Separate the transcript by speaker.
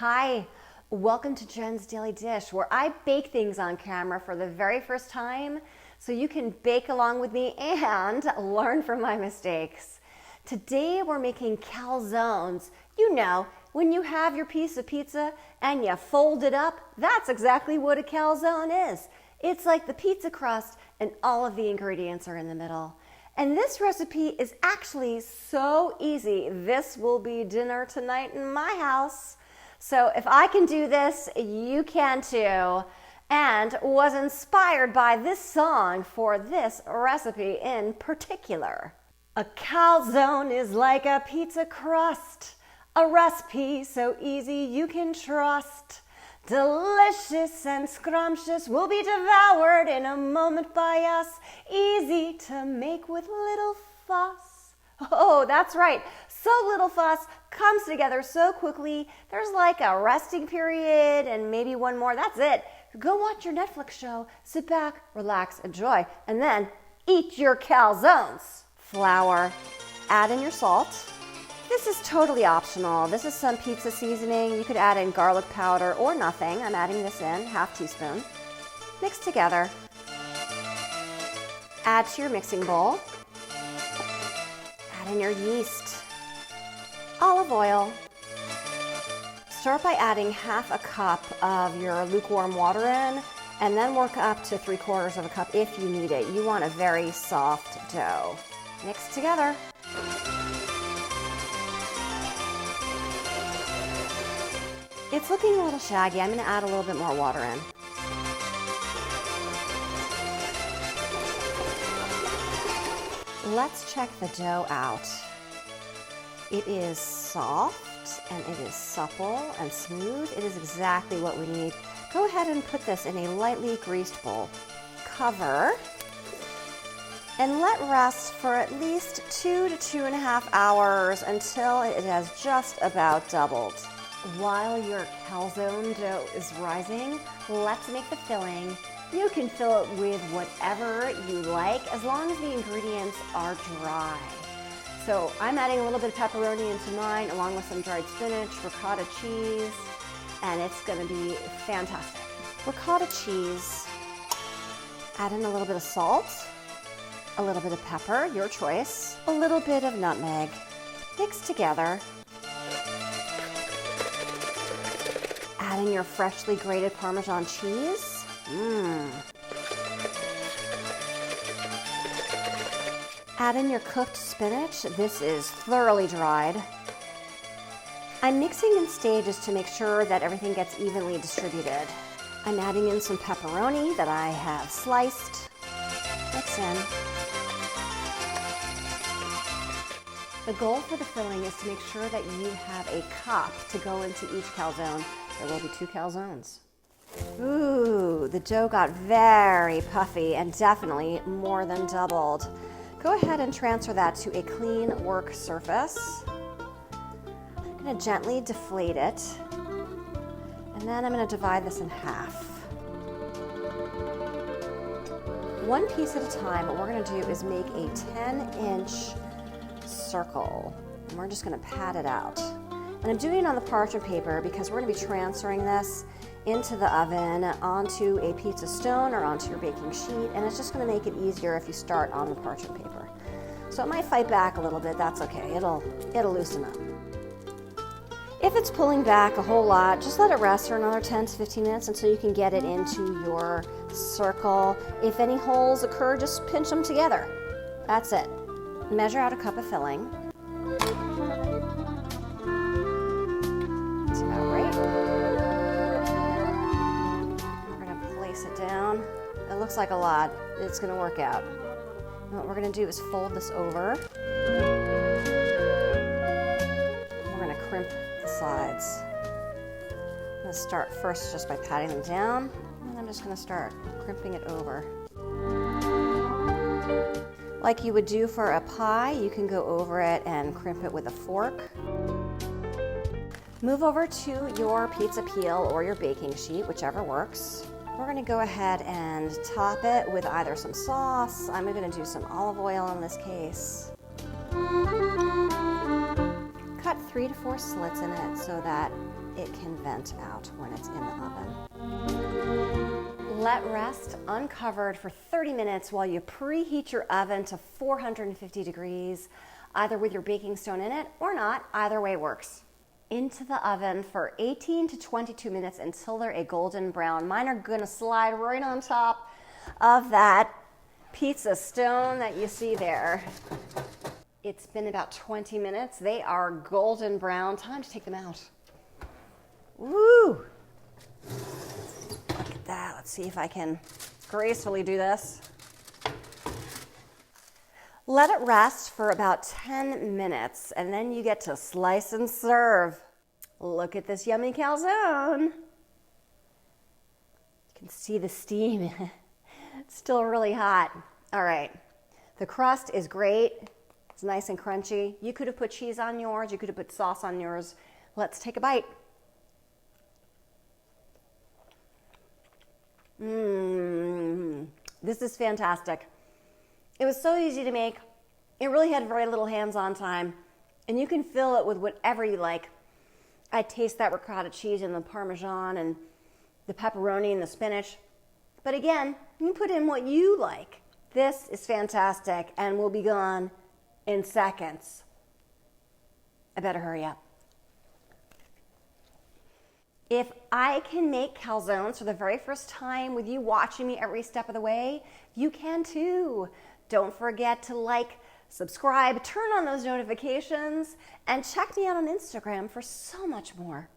Speaker 1: Hi, welcome to Jen's Daily Dish, where I bake things on camera for the very first time so you can bake along with me and learn from my mistakes. Today we're making calzones. You know, when you have your piece of pizza and you fold it up, that's exactly what a calzone is. It's like the pizza crust and all of the ingredients are in the middle. And this recipe is actually so easy. This will be dinner tonight in my house. So if I can do this, you can too. And was inspired by this song for this recipe in particular. A calzone is like a pizza crust, a recipe so easy you can trust. Delicious and scrumptious, will be devoured in a moment by us. Easy to make with little fuss. Oh, that's right. So little fuss comes together so quickly. There's like a resting period and maybe one more. That's it. Go watch your Netflix show, sit back, relax, enjoy, and then eat your calzones. Flour, add in your salt. This is totally optional. This is some pizza seasoning. You could add in garlic powder or nothing. I'm adding this in, half teaspoon. Mix together. Add to your mixing bowl. Add in your yeast. Olive oil. Start by adding half a cup of your lukewarm water in, and then work up to 3/4 of a cup if you need it. You want a very soft dough. Mix together. It's looking a little shaggy. I'm going to add a little bit more water in. Let's check the dough out. It is soft and it is supple and smooth. It is exactly what we need. Go ahead and put this in a lightly greased bowl. Cover and let rest for at least 2 to 2.5 hours until it has just about doubled. While your calzone dough is rising, let's make the filling. You can fill it with whatever you like as long as the ingredients are dry. So I'm adding a little bit of pepperoni into mine along with some dried spinach, ricotta cheese, and it's going to be fantastic. Ricotta cheese, add in a little bit of salt, a little bit of pepper, your choice, a little bit of nutmeg. Mix together. Add in your freshly grated Parmesan cheese. Add in your cooked spinach. This is thoroughly dried. I'm mixing in stages to make sure that everything gets evenly distributed. I'm adding in some pepperoni that I have sliced. Mix in. The goal for the filling is to make sure that you have a cup to go into each calzone. There will be 2 calzones. Ooh, the dough got very puffy and definitely more than doubled. Go ahead and transfer that to a clean work surface. I'm going to gently deflate it, and then I'm going to divide this in half. One piece at a time, what we're going to do is make a 10-inch circle, and we're just going to pat it out. And I'm doing it on the parchment paper because we're going to be transferring this into the oven onto a pizza stone or onto your baking sheet, and it's just going to make it easier if you start on the parchment paper. So it might fight back a little bit, that's okay, it'll loosen up. If it's pulling back a whole lot, just let it rest for another 10 to 15 minutes until you can get it into your circle. If any holes occur, just pinch them together. That's it. Measure out a cup of filling. That's about right. We're going to place it down. It looks like a lot. It's going to work out. And what we're going to do is fold this over. We're going to crimp the sides. I'm going to start first just by patting them down, and I'm just going to start crimping it over. Like you would do for a pie, you can go over it and crimp it with a fork. Move over to your pizza peel or your baking sheet, whichever works. We're going to go ahead and top it with either some sauce. I'm going to do some olive oil in this case. Cut 3 to 4 slits in it so that it can vent out when it's in the oven. Let rest uncovered for 30 minutes while you preheat your oven to 450 degrees, either with your baking stone in it or not. Either way works. Into the oven for 18 to 22 minutes until they're a golden brown. Mine are gonna slide right on top of that pizza stone that you see there. It's been about 20 minutes. They are golden brown. Time to take them out. Woo! Look at that. Let's see if I can gracefully do this. Let it rest for about 10 minutes, and then you get to slice and serve. Look at this yummy calzone. You can see the steam. It's still really hot. All right. The crust is great. It's nice and crunchy. You could have put cheese on yours. You could have put sauce on yours. Let's take a bite. This is fantastic. It was so easy to make. It really had very little hands-on time. And you can fill it with whatever you like. I taste that ricotta cheese and the Parmesan and the pepperoni and the spinach. But again, you can put in what you like. This is fantastic and will be gone in seconds. I better hurry up. If I can make calzones for the very first time with you watching me every step of the way, you can too. Don't forget to like, subscribe, turn on those notifications, and check me out on Instagram for so much more.